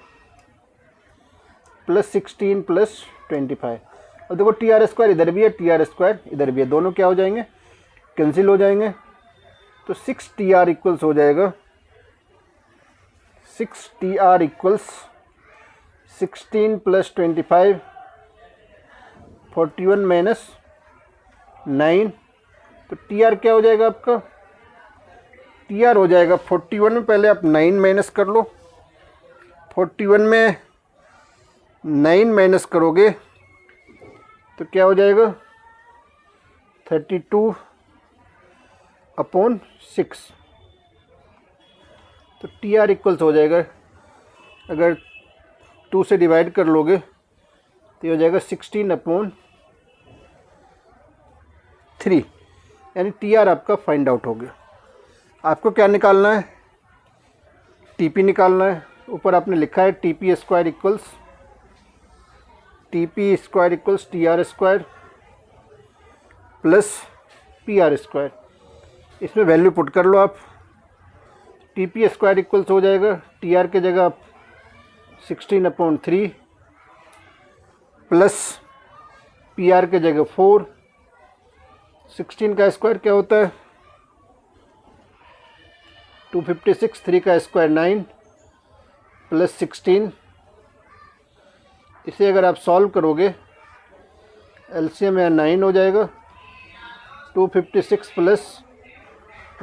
plus 16 plus 25। और देखो टी आर स्क्वायर इधर भी है, टी आर स्क्वायर इधर भी है, दोनों क्या हो जाएंगे, कैंसिल हो जाएंगे। तो 6 टी आर इक्वल्स हो जाएगा 6 T R equals 16 plus 25, 41 minus 9, तो टी आर क्या हो जाएगा आपका, टी आर हो जाएगा 41 में, पहले आप 9 माइनस कर लो, 41 में 9 माइनस करोगे तो क्या हो जाएगा 32 अपॉन 6। तो टी आर इक्वल्स हो जाएगा, अगर 2 से डिवाइड कर लोगे तो ये हो जाएगा 16/3, यानी टी आर आपका फाइंड आउट हो गया। आपको क्या निकालना है? टीपी निकालना है। ऊपर आपने लिखा है TP square equals T R square plus P R square. इसमें वैल्यू पुट कर लो आप। टी पी स्क्वायर इक्वल्स हो जाएगा, टी आर के जगह आप 16/3 प्लस पी आर के जगह 4। 16 का स्क्वायर क्या होता है? 256। 3 का स्क्वायर 9 प्लस 16। इसे अगर आप सॉल्व करोगे एलसीएम या 9 हो जाएगा। 256 प्लस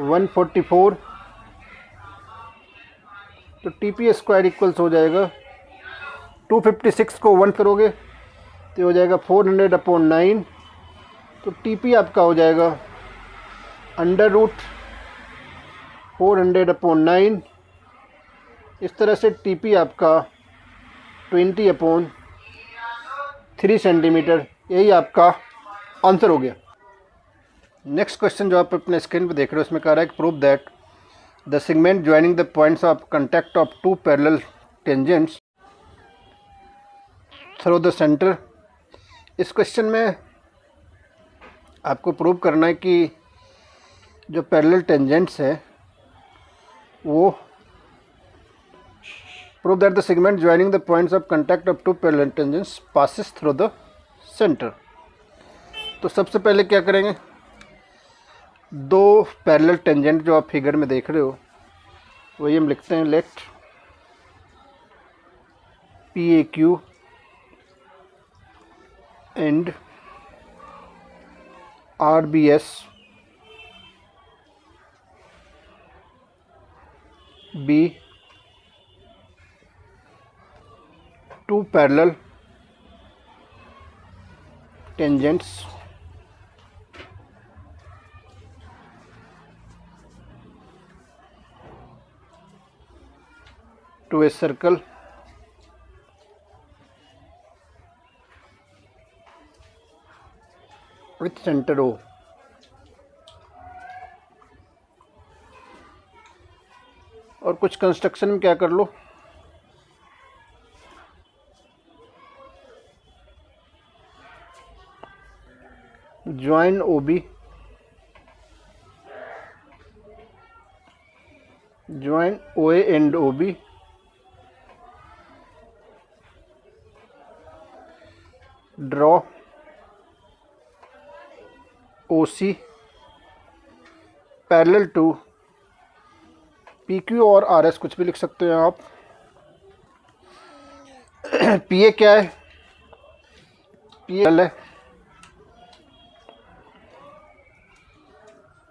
144, तो टी पी स्क्वायर इक्वल्स हो जाएगा, 256 को 1 करोगे तो हो जाएगा 400/9। तो टीपी आपका हो जाएगा √400/9। इस तरह से टीपी आपका 20/3 सेंटीमीटर, यही आपका आंसर हो गया। नेक्स्ट क्वेश्चन जो आप अपने स्क्रीन पे देख रहे हो, उसमें कह रहा है कि prove that the segment joining the points of contact of 2 parallel tangents through the centre. इस क्वेश्चन में आपको प्रूव करना है कि जो पैरेलल टेंजेंट्स है वो prove that the segment joining the points of contact of 2 parallel tangents passes through the centre. तो सबसे पहले क्या करेंगे, 2 पैरेलल टेंजेंट जो आप फिगर में देख रहे हो वही हम लिखते हैं। Let P A Q and R B S be 2 parallel tangents to a circle with center O। और कुछ कंस्ट्रक्शन में क्या कर लो, join O B, join O A and O B, draw O C parallel to P Q और R S, कुछ भी लिख सकते हो आप। पी ए क्या है? P A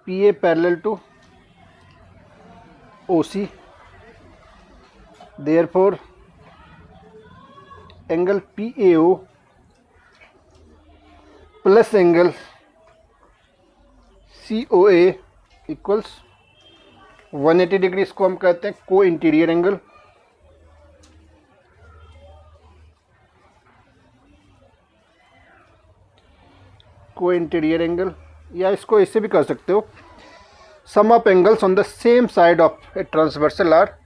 P A parallel to O C, therefore angle P A O plus angle C O A equals 180 degree. इसको हम कहते हैं co-interior angle. Co-interior angle, या इसको ऐसे भी कर सकते हो, sum of angles on the same side of a transversal are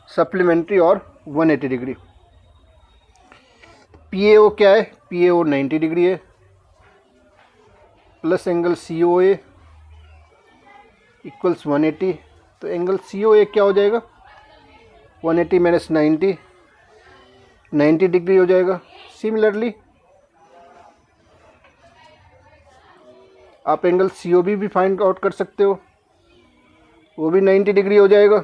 supplementary और 180 डिग्री। पी ए ओ क्या है? पी ए ओ 90 डिग्री है, plus angle C O A equals 180। तो एंगल सी ओ ए क्या हो जाएगा? 180 माइनस 90, 90 डिग्री हो जाएगा। सिमिलरली आप एंगल सी ओ बी भी फाइंड आउट कर सकते हो, वो भी 90 डिग्री हो जाएगा।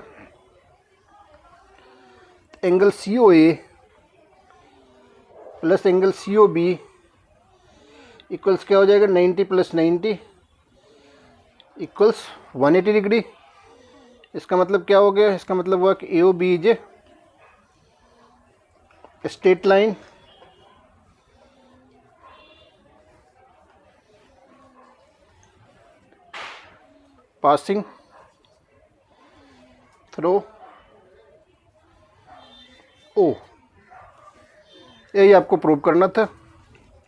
Angle C O A plus angle C O B equals क्या हो जाएगा? 90 प्लस 90 इक्वल्स 180 डिग्री। इसका मतलब क्या हो गया? इसका मतलब हुआ कि A O B is a straight line passing through O. यही आपको प्रूव करना था,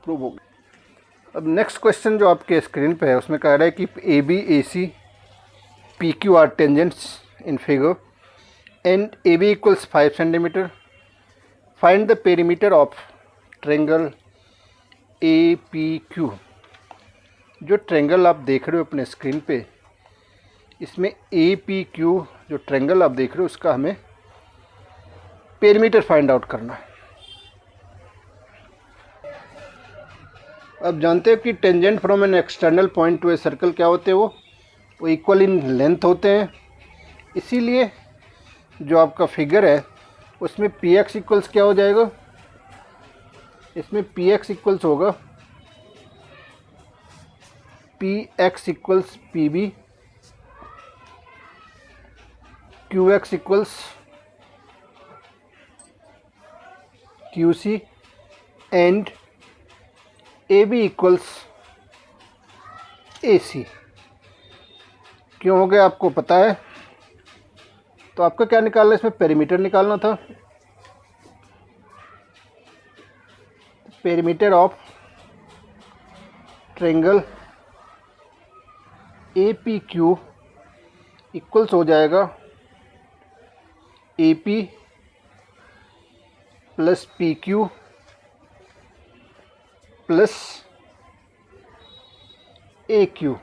प्रूव हो गया। अब नेक्स्ट क्वेश्चन जो आपके स्क्रीन पे है उसमें कह रहा है कि A B A C P Q R tangents in figure and A B equals 5 centimetre. Find the perimeter of triangle A P Q. जो ट्रेंगल आप देख रहे हो अपने स्क्रीन पे, इसमें ए पी क्यू जो ट्रेंगल आप देख रहे हो उसका हमें पेरीमीटर फाइंड आउट करना है। अब जानते हो कि tangent from an external point to a circle क्या होते हैं, वो इक्वल इन लेंथ होते हैं। इसीलिए जो आपका फिगर है उसमें पी एक्स इक्वल्स क्या हो जाएगा, इसमें पी एक्स इक्वल्स होगा P X equals P B, Q X equals Q C and A B equals A C. क्यों हो गया आपको पता है, तो आपको क्या निकालना है, इसमें पेरीमीटर निकालना था। Perimeter of triangle A P Q equals हो जाएगा ए P plus P Q plus A Q.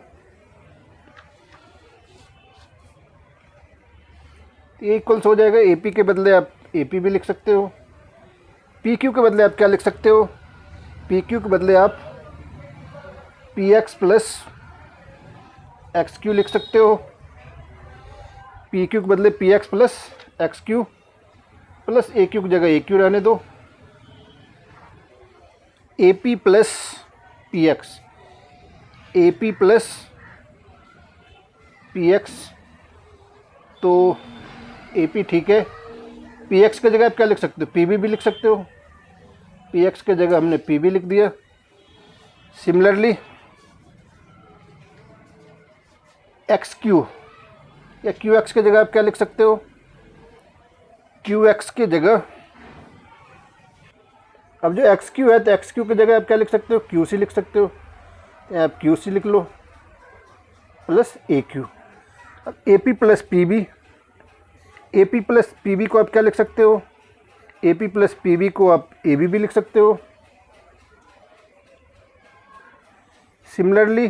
ये इक्वल्स हो जाएगा, ए पी के बदले आप ए पी भी लिख सकते हो, पी क्यू के बदले आप क्या लिख सकते हो, पी क्यू के बदले आप P X plus X Q लिख सकते हो, पी क्यू के बदले P X plus X Q plus A Q की जगह ए क्यू रहने दो, A P plus P X, A P plus P X, तो ए पी ठीक है। पी एक्स की जगह आप क्या लिख सकते हो, पी बी भी लिख सकते हो, पी एक्स की जगह हमने पी बी लिख दिया। सिमिलरली एक्स क्यू या क्यू एक्स की जगह आप क्या लिख सकते हो, क्यू एक्स की जगह, अब जो एक्स क्यू है तो एक्स क्यू की जगह आप क्या लिख सकते हो, क्यू सी लिख सकते हो, तो आप क्यू सी लिख लो प्लस ए क्यू। अब A P plus P B, A P plus P B को आप क्या लिख सकते हो, A P plus P B को आप ए बी भी लिख सकते हो। Similarly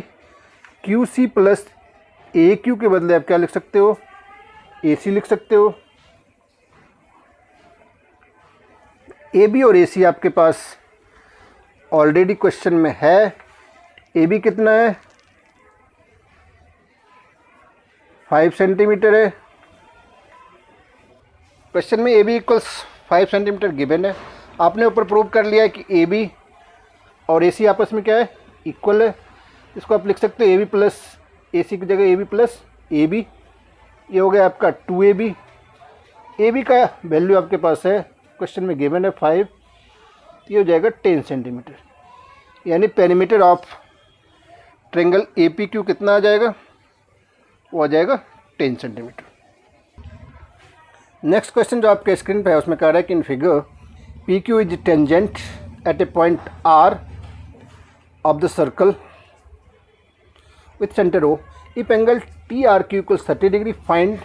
Q C plus A Q के बदले आप क्या लिख सकते हो, ए सी लिख सकते हो। ए बी और ए सी आपके पास ऑलरेडी क्वेश्चन में है। ए बी कितना है, 5 सेंटीमीटर है। क्वेश्चन में A B equals 5 centimetre given है। आपने ऊपर प्रूव कर लिया है कि ए बी और ए सी आपस में क्या है, इक्वल है। इसको आप लिख सकते हो ए बी प्लस ए सी की जगह A B plus A B. ये हो गया आपका 2AB। ए बी का वैल्यू आपके पास है, क्वेश्चन में गिवन है 5, ये हो जाएगा 10 सेंटीमीटर। यानी perimeter of triangle A P Q कितना आ जाएगा, वो आ जाएगा 10 सेंटीमीटर। नेक्स्ट क्वेश्चन जो आपके स्क्रीन पे है उसमें कह रहा है कि in figure P Q is tangent at a point R of the circle with centre O. If angle T R Q equals 30 degree, find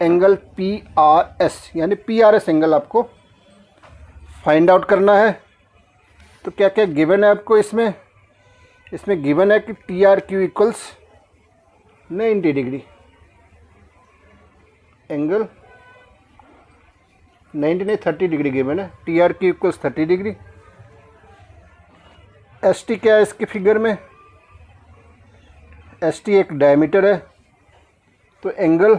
angle P R S. यानी पी आर एस एंगल आपको find out करना है। तो क्या क्या given है आपको इसमें, इसमें गिवन है कि T R Q equals 90 degree, angle 90 नहीं 30 डिग्री गिवन है। T R Q equals 30 degree. S T क्या है इसके फिगर में, एस टी एक डायमीटर है, तो angle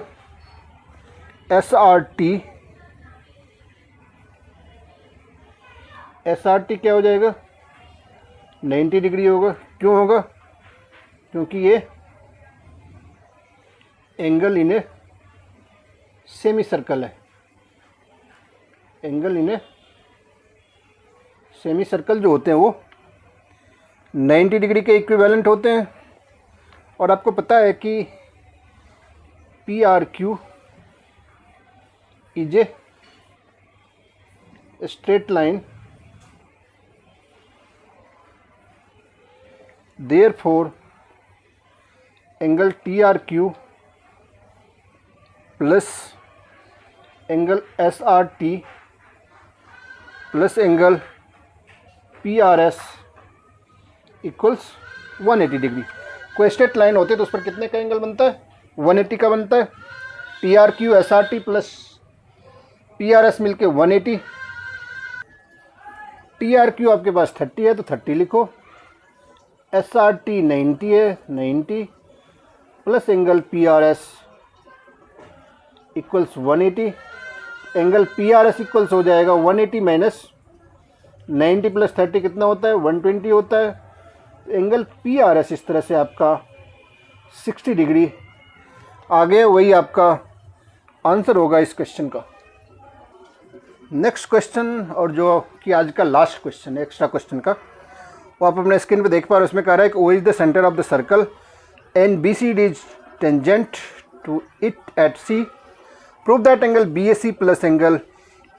S R T, S R T क्या हो जाएगा 90 डिग्री होगा। क्यों होगा, क्योंकि ये angle in a semicircle है। Angle in a semicircle जो होते हैं वो 90 डिग्री के इक्विवेलेंट होते हैं। और आपको पता है कि PRQ is a straight line, therefore angle TRQ plus angle SRT plus angle PRS equals 180 degree. कोई स्ट्रेट लाइन होती है तो उस पर कितने का एंगल बनता है? 180 का बनता है। PRQ SRT प्लस PRS मिलके 180। TRQ आपके पास 30 है तो 30 लिखो, SRT 90 है 90 plus angle PRS equals 180। Angle PRS equals हो जाएगा 180 माइनस 90 प्लस 30 कितना होता है? 120 होता है। एंगल PRS इस तरह से आपका 60 डिग्री आ गया, वही आपका आंसर होगा इस क्वेश्चन का। नेक्स्ट क्वेश्चन, और जो कि आज का लास्ट क्वेश्चन है एक्स्ट्रा क्वेश्चन का, वो आप अपने स्क्रीन पे देख पा रहे हो। उसमें कह रहा है कि O is the centre of the circle and BCD is tangent to it at C। Prove that angle BAC plus angle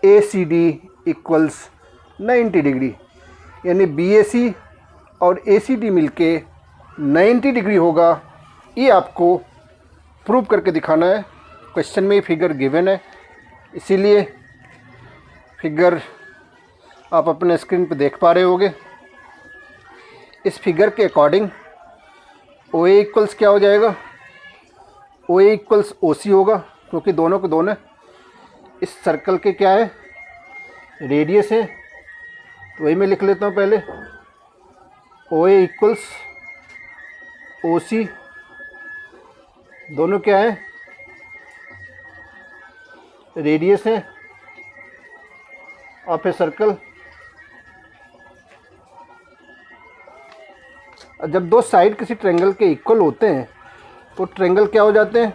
ACD equals 90 degree. यानी BAC और ACD मिलके 90 डिग्री होगा, ये आपको प्रूव करके दिखाना है। क्वेश्चन में फिगर गिवन है, इसीलिए फिगर आप अपने स्क्रीन पे देख पा रहे होगे। इस फिगर के अकॉर्डिंग OA इक्वल्स क्या हो जाएगा? OA इक्वल्स OC होगा, क्योंकि दोनों के दोनों इस सर्कल के क्या है? रेडियस है। तो वही मैं लिख लेता हूँ पहले, OA इक्वल्स OC, दोनों क्या है? रेडियस है ऑफ ए सर्कल। जब दो साइड किसी ट्रायंगल के इक्वल होते हैं तो ट्रायंगल क्या हो जाते हैं?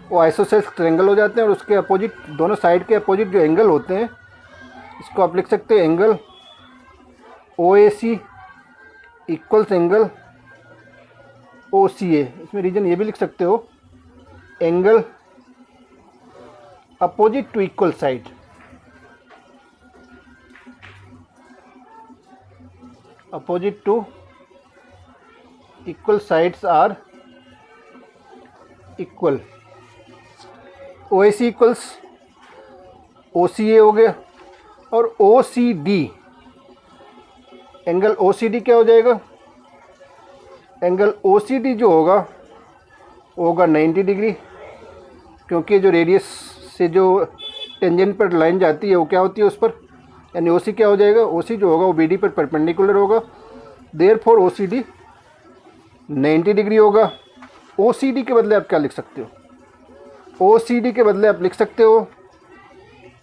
वो आइसोसेलेस ट्रायंगल हो जाते हैं, और उसके अपोजिट, दोनों साइड के अपोजिट जो एंगल होते हैं, इसको आप लिख सकते हैं एंगल OAC इक्वल्स एंगल OCA। इसमें रीजन ये भी लिख सकते हो, angle opposite to equal side. Opposite to equal sides are equal. OAC equals OCA हो गया, और OCD, एंगल OCD क्या हो जाएगा? एंगल OCD जो होगा वो होगा 90 डिग्री, क्योंकि जो रेडियस से जो टेंजेंट पर लाइन जाती है वो क्या होती है उस पर, यानी OC क्या हो जाएगा? OC जो होगा वो BD पर परपेंडिकुलर होगा, देयरफॉर OCD 90 डिग्री होगा। OCD के बदले आप क्या लिख सकते हो? OCD के बदले आप लिख सकते हो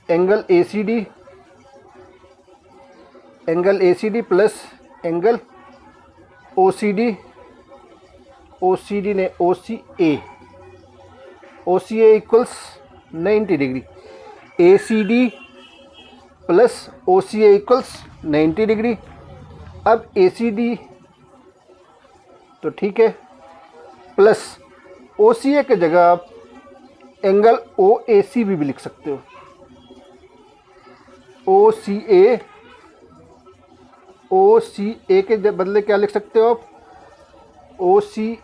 angle ACD, angle ACD plus angle OCD, OCD ने OCA, OCA equals 90 degree. ACD plus OCA equals 90 degree. अब ACD तो ठीक है, प्लस OCA के जगह आप एंगल OAC भी लिख सकते हो। OCA के बदले क्या लिख सकते हो आप? OCA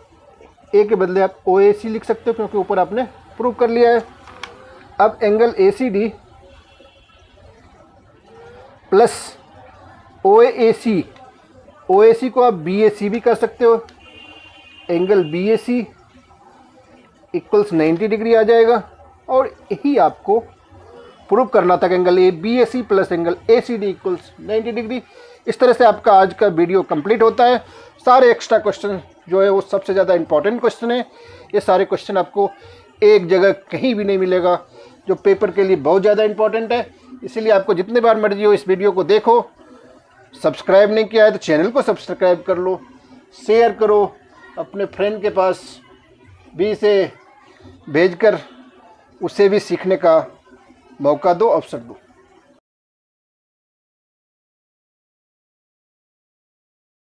के बदले आप OAC लिख सकते हो, क्योंकि ऊपर आपने प्रूव कर लिया है। अब angle ACD plus OAC, OAC को आप BAC भी कर सकते हो। एंगल BAC इक्वल्स 90 डिग्री आ जाएगा, और यही आपको प्रूव करना था कि angle BAC plus angle ACD equals 90 degree. इस तरह से आपका आज का वीडियो कंप्लीट होता है। सारे एक्स्ट्रा क्वेश्चन जो है वो सबसे ज़्यादा इंपॉर्टेंट क्वेश्चन है। ये सारे क्वेश्चन आपको एक जगह कहीं भी नहीं मिलेगा, जो पेपर के लिए बहुत ज़्यादा इंपॉर्टेंट है। इसीलिए आपको जितने बार मर्जी हो इस वीडियो को देखो। सब्सक्राइब नहीं किया है तो चैनल को सब्सक्राइब कर लो, शेयर करो, अपने फ्रेंड के पास भी इसे भेजकर उसे भी सीखने का मौका दो, अवसर दो।